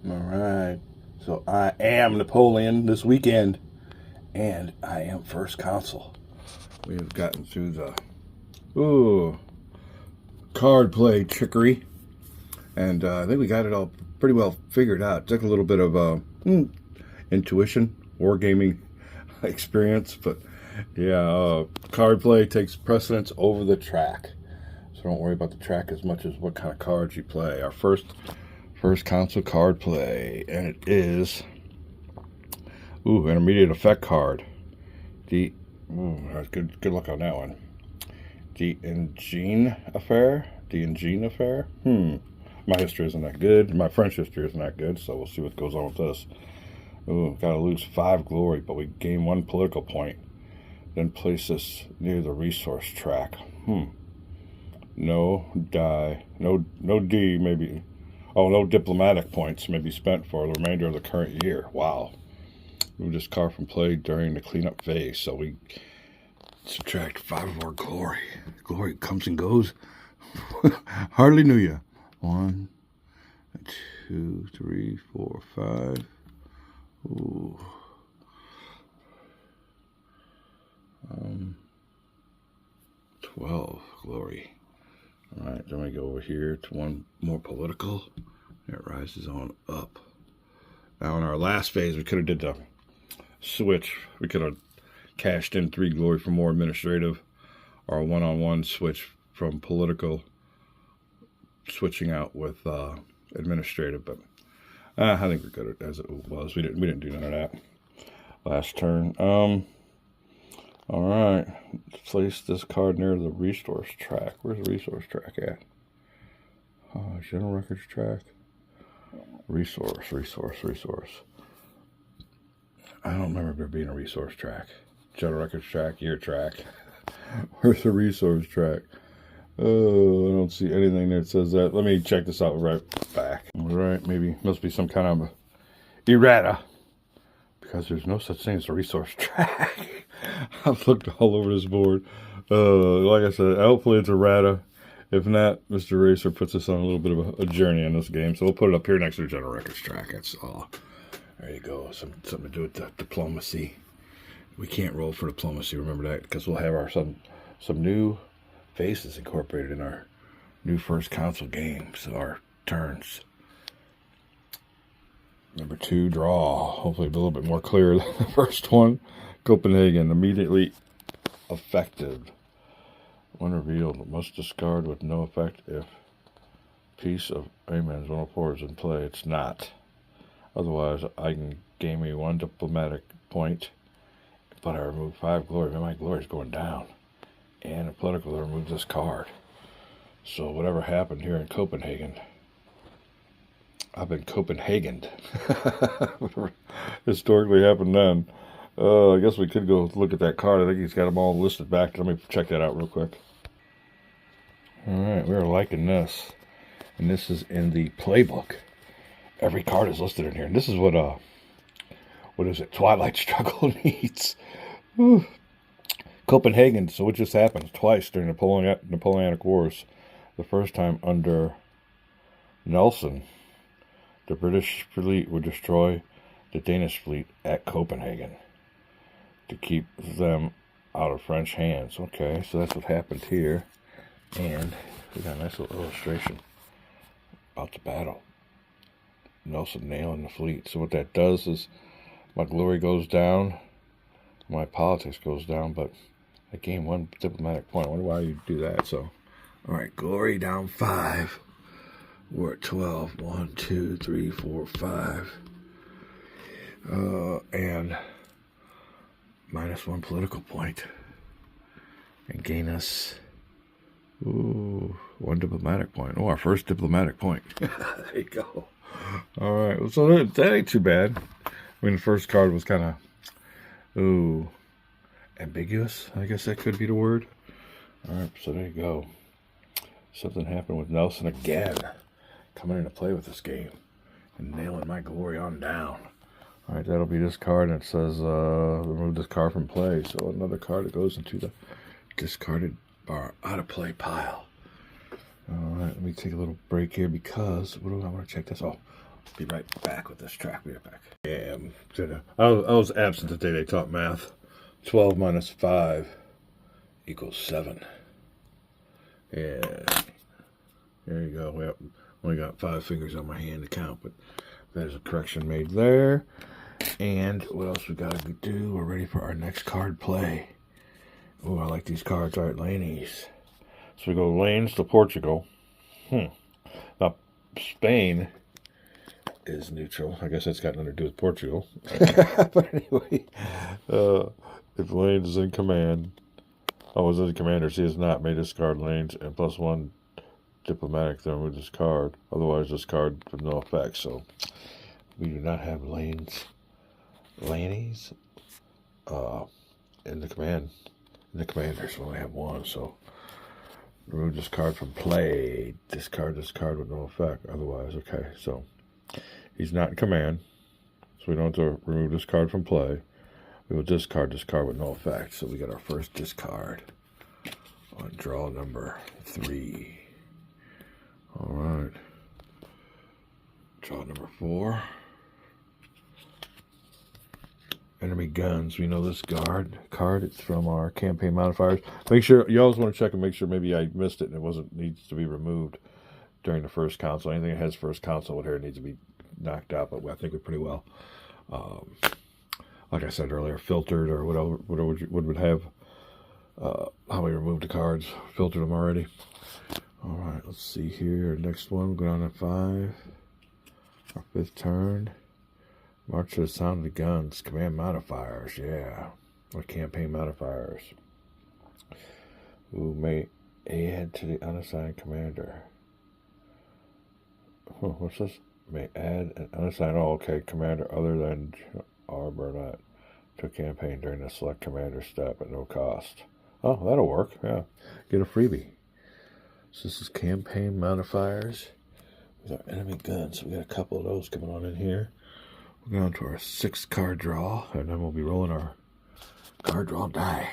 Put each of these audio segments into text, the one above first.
All right. So I am Napoleon this weekend, and I am first consul. We have gotten through the card play trickery, and I think we got it all pretty well figured out. It took a little bit of intuition, wargaming experience, but yeah, card play takes precedence over the track. So don't worry about the track as much as what kind of cards you play. Our first console card play, and it is intermediate effect card. Good luck on that one. The Engine Affair. My history isn't that good. My French history isn't that good, so we'll see what goes on with this. Gotta lose 5 glory, but we gain 1 political point. Then place this near the resource track. No D, maybe. Oh, no diplomatic points may be spent for the remainder of the current year. Wow. Move this card from play during the cleanup phase, so we subtract 5 of our glory. Glory comes and goes. Hardly knew ya. 1, 2, 3, 4, 5. Ooh. 12 glory. All right, then we go over here to 1 more political. It rises on up. Now in our last phase, we could have did the switch. We could have cashed in 3 glory for more administrative, or a one-on-one switch from political, switching out with administrative. But I think we're good as it was. We didn't do none of that last turn. All right, place this card near the resource track. Where's the resource track at? General records track. Resource. I don't remember there being a resource track. General records track, year track. Where's the resource track? Oh, I don't see anything that says that. Let me check this out right back. All right, maybe must be some kind of errata, because there's no such thing as a resource track. I've looked all over this board. Like I said, hopefully it's errata. If not, Mr. Racer puts us on a little bit of a journey in this game. So we'll put it up here next to the general records track. That's all. There you go. Something to do with the diplomacy. We can't roll for diplomacy, remember that, because we'll have some new faces incorporated in our new first console games, our turns. Number 2, draw. Hopefully a little bit more clear than the first one. Copenhagen, immediately effective. When revealed, must discard with no effect if piece of Amen's 104 is in play. It's not. Otherwise, I can gain me 1 diplomatic point, but I remove 5 glory. My glory is going down. And in political, I remove this card. So whatever happened here in Copenhagen, I've been Copenhagened. Whatever historically happened then. I guess we could go look at that card. I think he's got them all listed back. Let me check that out real quick. All right, we're liking this. And this is in the playbook. Every card is listed in here. And this is what is it? Twilight Struggle needs. Copenhagen. So what just happened twice during the Napoleonic Wars. The first time under Nelson, the British fleet would destroy the Danish fleet at Copenhagen to keep them out of French hands. Okay, so that's what happened here. And we got a nice little illustration about the battle. Nelson nailing the fleet. So what that does is my glory goes down, my politics goes down, but I gain 1 diplomatic point. I wonder why you do that. So, all right, glory down 5. We're at 12. 1, 2, 3, 4, 5. And minus 1 political point. And gain us 1 diplomatic point. Oh, our first diplomatic point. There you go. All right, so that ain't too bad. I mean, the first card was kind of, ambiguous. I guess that could be the word. All right, so there you go. Something happened with Nelson again, coming into play with this game and nailing my glory on down. All right, that'll be this card, and it says remove this card from play. So another card that goes into the discarded or out of play pile. All right, let me take a little break here because what do I want to check this? Oh, Be right back with this track. Be right back. Yeah, I was absent the day they taught math. 12 minus 5 equals 7. Yeah. There you go. We only got 5 fingers on my hand to count, but there's a correction made there. And what else we got to do? We're ready for our next card play. Oh, I like these cards. All right, Laney's. So we go lanes to Portugal. Now, Spain is neutral. I guess that's got nothing to do with Portugal. But anyway, if Lanes is in command, is in commander. He has not made discard Lanes and +1 diplomatic, then remove this card. Otherwise, this card has no effect. So we do not have Laney's in the command. In the commanders, we only have 1. So remove this card from play. Discard this card with no effect. Otherwise, okay. So he's not in command, so we don't have to remove this card from play. We will discard this card with no effect. So we got our first discard on draw number 3. All right. Draw number 4. Enemy guns. We know this card. It's from our campaign modifiers. Make sure you always want to check and make sure maybe I missed it and it needs to be removed during the first council. Anything that has first council with here needs to be knocked out, but I think we're pretty well. Like I said earlier, filtered or whatever would have how we removed the cards. Filtered them already. All right, let's see here. Next one, we're going on at 5. Our 5th turn. March to the sound of the guns. Command modifiers, yeah. Or campaign modifiers. Who may add to the unassigned commander. What's this? May add an unassigned, commander other than R. Burnett to a campaign during the select commander step at no cost. Oh, that'll work, yeah. Get a freebie. So this is campaign modifiers with our enemy guns. So we got a couple of those coming on in here. We're going to our 6th card draw, and then we'll be rolling our card draw die.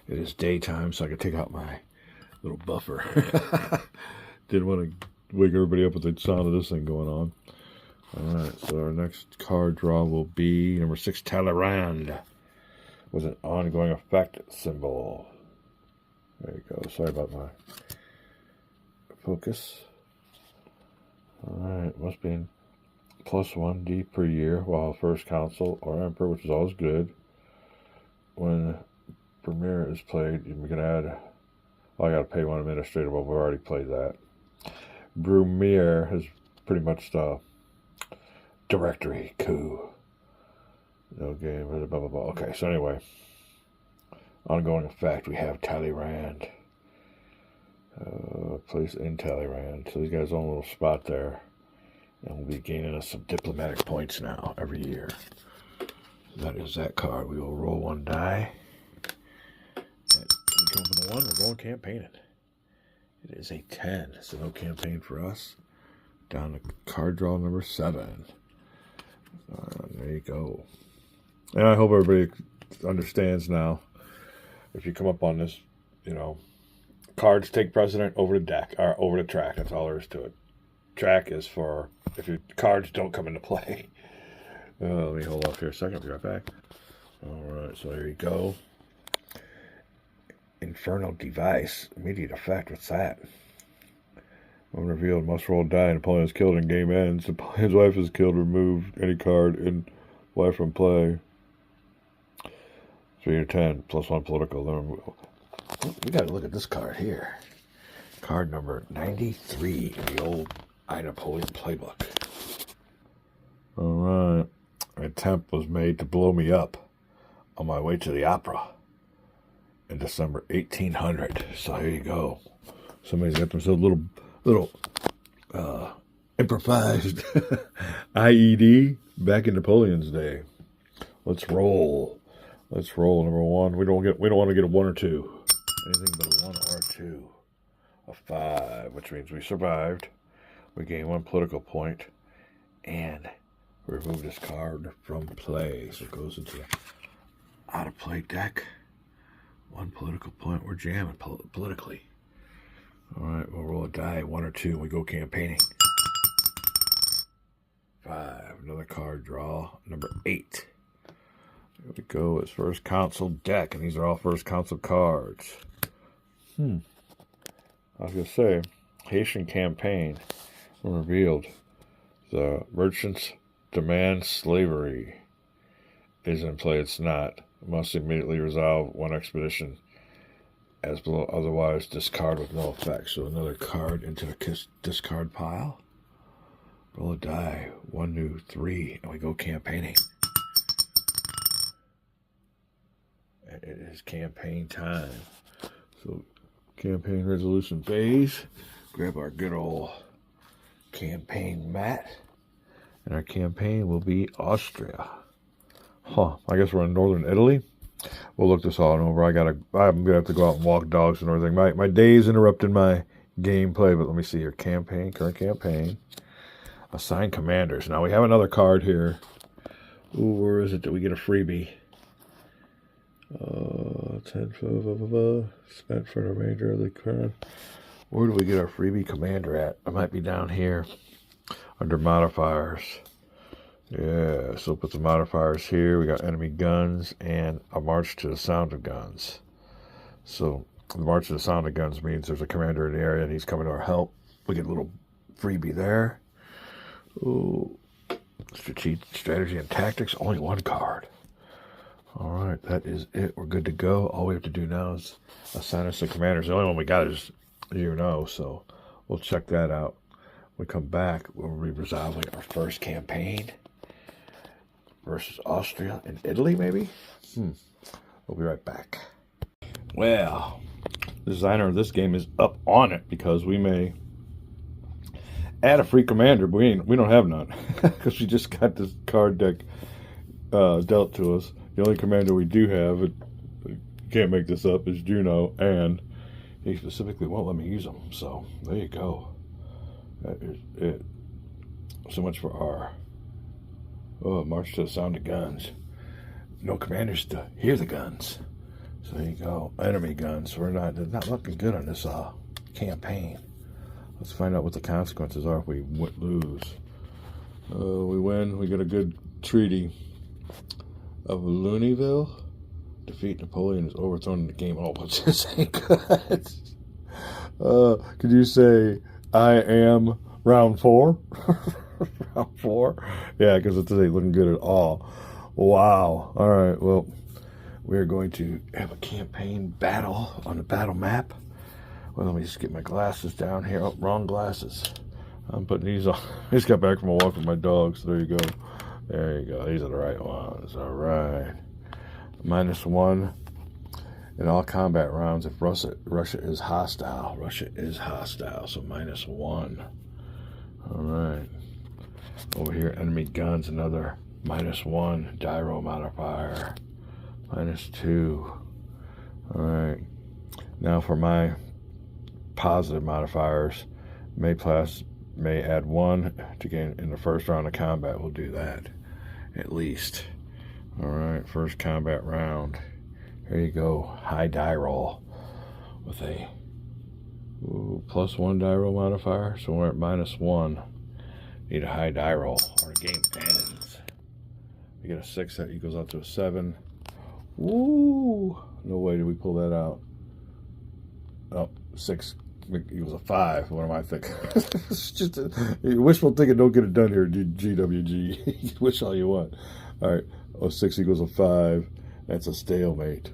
It is daytime, so I can take out my little buffer. Didn't want to wake everybody up with the sound of this thing going on. Alright, so our next card draw will be number 6, Talleyrand, with an ongoing effect symbol. There you go. Sorry about my focus. Alright, must be in +1 D per year while first council or emperor, which is always good. When Premier is played, you can add. I got to pay 1 administrative, but we've already played that. Brumere is pretty much the directory coup. No game, blah, blah, blah. Okay, so anyway, ongoing effect, we have Talleyrand. Place in Talleyrand. So these guys own a little spot there. And we'll be gaining us some diplomatic points now every year. That is that card. We will roll 1 die. And we come for the 1, we're going campaigning. It is a 10, so no campaign for us. Down to card draw number 7. There you go. And I hope everybody understands now. If you come up on this, cards take precedent over the deck, or over the track. That's all there is to it. Track is for if your cards don't come into play. Let me hold off here a second. I'll be right back. Alright, so there you go. Infernal device. Immediate effect. What's that? When revealed, must roll a die and opponent is killed and game ends. The opponent's wife is killed. Remove any card in wife from play. 3 or 10. +1 political. Then we got to look at this card here. Card number 93 in the old I Napoleon playbook. Alright. An attempt was made to blow me up on my way to the opera in December 1800. So here you go. Somebody's got themselves a little improvised IED back in Napoleon's day. Let's roll. Let's roll. Number 1. We don't want to get a 1 or 2. Anything but a 1 or 2. A 5, which means we survived. We gain 1 political point, and remove this card from play. So it goes into the out of play deck. 1 political point. We're jamming politically. All right, we'll roll a die, 1 or 2. We go campaigning. another card draw. Number 8. Here we go. It's first Consul deck, and these are all first Consul cards. I was going to say, Haitian campaign revealed. The merchants demand slavery is in play. It's not. Must immediately resolve one expedition as below, otherwise discard with no effect. So another card into the discard pile. Roll a die. 1, 2, 3, and we go campaigning. It is campaign time. So campaign resolution phase. Grab our good old campaign mat. And our campaign will be Austria. I guess we're in northern Italy. We'll look this all over. I'm gonna have to go out and walk dogs and everything. My day's interrupted my gameplay, but let me see here. Campaign, current campaign. Assign commanders. Now we have another card here. Ooh, where is it that we get a freebie? 10 spent for the remainder of the current. Where do we get our freebie commander at? It might be down here under modifiers. Yeah, so put the modifiers here. We got enemy guns and a march to the sound of guns. So the march to the sound of guns means there's a commander in the area and he's coming to our help. We get a little freebie there. Ooh, strategy and tactics, only 1 card. All right, that is it. We're good to go. All we have to do now is assign us the commanders. The only one we got is so we'll check that out. When we come back, we'll be resolving our first campaign versus Austria and Italy, maybe? We'll be right back. Well, the designer of this game is up on it because we may add a free commander, but we don't have none because we just got this card deck dealt to us. The only commander we do have, can't make this up, is Juno, and he specifically won't let me use them. So there you go. That is it. So much for our march to the sound of guns. No commanders to hear the guns. So there you go. Enemy guns. They're not looking good on this campaign. Let's find out what the consequences are if we lose. We win. We get a good treaty of Luneville. Defeat Napoleon is overthrown in the game. Oh, but this ain't good. Could you say I am round 4? Round 4? Yeah, because it ain't looking good at all. Wow. All right, well, we're going to have a campaign battle on the battle map. Well, let me just get my glasses down here. Oh, wrong glasses. I'm putting these on. I just got back from a walk with my dogs. There you go. There you go. These are the right ones. All right. -1 in all combat rounds if Russia is hostile. Russia is hostile, so -1. All right. Over here, enemy guns, another -1. Gyro modifier. -2. All right. Now for my positive modifiers, may add 1 to gain in the first round of combat. We'll do that at least. All right, first combat round. Here you go. High die roll with a +1 die roll modifier. So we're at -1. Need a high die roll or the game ends. We get a 6 that equals out to a 7. Woo! No way did we pull that out. Oh, 6 equals a 5. What am I thinking? It's just wishful thinking. Don't get it done here, GWG. Wish all you want. All right. 6 equals a 5. That's a stalemate.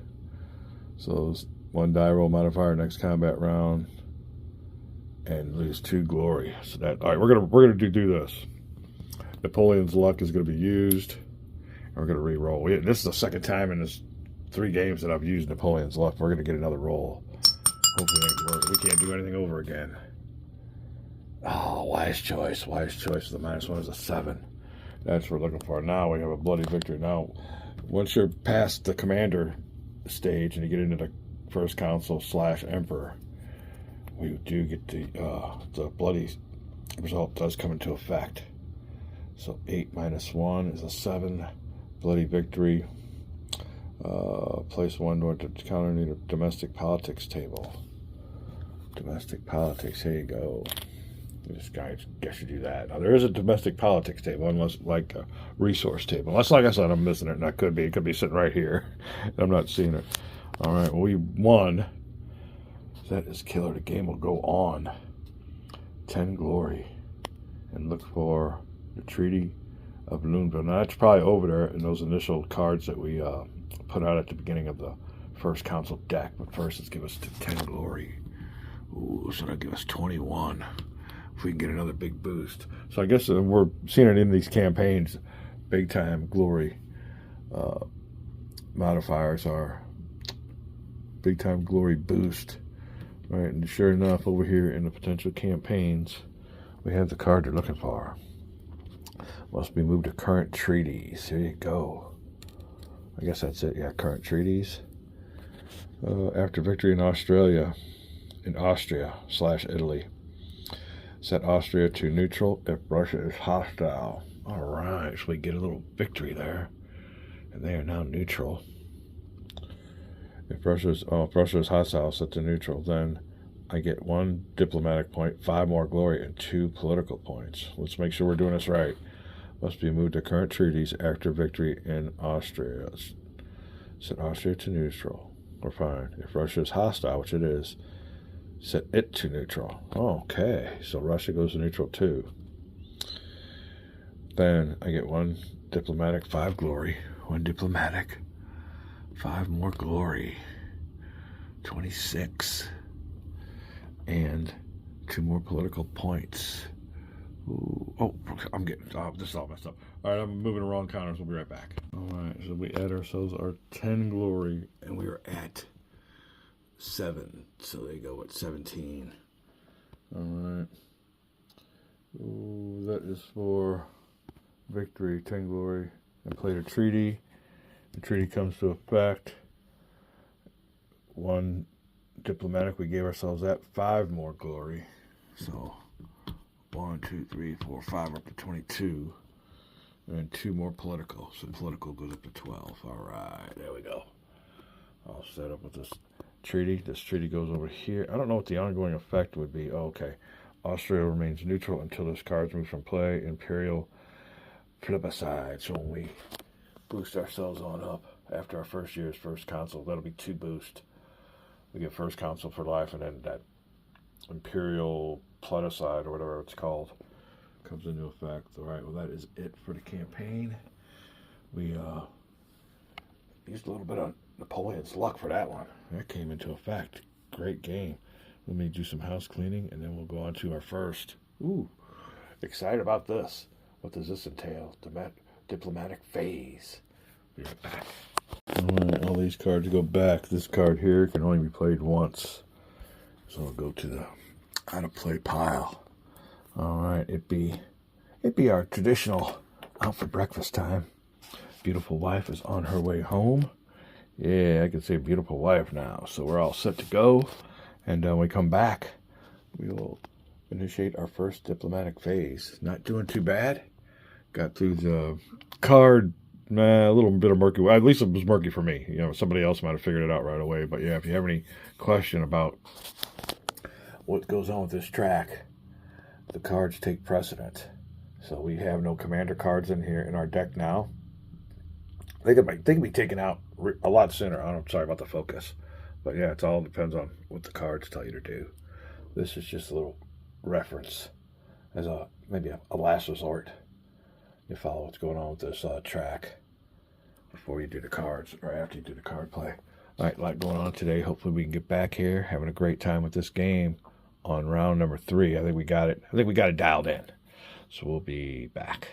So 1 die roll modifier next combat round, and lose 2 glory. So that all right. We're gonna do this. Napoleon's luck is gonna be used. And we're gonna re-roll. This is the second time in this 3 games that I've used Napoleon's luck. We're gonna get another roll. Hopefully it ain't work. We can't do anything over again. Oh, wise choice. Wise choice. The -1 is a 7. That's what we're looking for. Now we have a bloody victory. Now, once you're past the commander stage and you get into the first consul / emperor, we do get the bloody result does come into effect. So 8 -1 is a 7. Bloody victory. Place 1 to counter need a domestic politics table. Domestic politics. Here you go. This guy gets to do that. Now, there is a domestic politics table, unless like a resource table. Unless, like I said, I'm missing it, and that could be. It could be sitting right here. I'm not seeing it. All right, well, we won. That is killer. The game will go on. 10 glory. And look for the Treaty of Luneville. Now, that's probably over there in those initial cards that we put out at the beginning of the first Consul deck. But first, let's give us 10 glory. Ooh, so that'll give us 21. If we can get another big boost. So I guess we're seeing it in these campaigns. Big time glory modifiers are big time glory boost. Right, and sure enough, over here in the potential campaigns, we have the card they're looking for. Must be moved to current treaties. Here you go. I guess that's it. Yeah, current treaties. After victory in Austria / Italy. Set Austria to neutral if Russia is hostile. All right, so we get a little victory there. And they are now neutral. If Russia is hostile, set to neutral, then I get 1 diplomatic point, 5 more glory, and 2 political points. Let's make sure we're doing this right. Must be moved to current treaties after victory in Austria. Set Austria to neutral. We're fine. If Russia is hostile, which it is, set it to neutral. Okay, so Russia goes to neutral too. Then I get 1 diplomatic, 5 glory. 1 diplomatic, 5 more glory. 26. And 2 more political points. Ooh. Oh, I'm getting this is all messed up. All right, I'm moving the wrong counters. We'll be right back. All right, so we add ourselves our 10 glory, and we are at 7. So they go at 17. All right. Ooh, that is for victory, 10 glory, and played a treaty. The treaty comes to effect. 1 diplomatic, we gave ourselves that 5 more glory. So 1, 2, 3, 4, 5 up to 22. And 2 more political. So political goes up to 12. All right, there we go. I'll set up with this treaty. This treaty goes over here. I don't know what the ongoing effect would be. Oh, okay. Austria remains neutral until this card's moved from play. Imperial plebiscite. So when we boost ourselves on up after our first year's first Consul, that'll be 2 boost. We get first Consul for life, and then that Imperial plebiscite or whatever it's called comes into effect. All right, well, that is it for the campaign. We used a little bit of Napoleon's luck for that one. That came into effect. Great game. Let me do some house cleaning, and then we'll go on to our first. Ooh, excited about this. What does this entail? Diplomatic phase. Be right back. All right, all these cards go back. This card here can only be played once. So I'll go to the how to play pile. All right, it'd be our traditional out for breakfast time. Beautiful wife is on her way home. Yeah, I can say beautiful wife now. So we're all set to go. And when we come back, we will initiate our first diplomatic phase. Not doing too bad. Got through the card, a little bit of murky. Well, at least it was murky for me. You know, somebody else might have figured it out right away. But yeah, if you have any question about what goes on with this track, the cards take precedent. So we have no commander cards in here in our deck now. They can be taken out a lot sooner. I'm sorry about the focus. But yeah, it all depends on what the cards tell you to do. This is just a little reference as maybe a last resort. You follow what's going on with this track before you do the cards or after you do the card play. All right, a lot going on today. Hopefully we can get back here, having a great time with this game on round number 3. I think we got it. I think we got it dialed in. So we'll be back.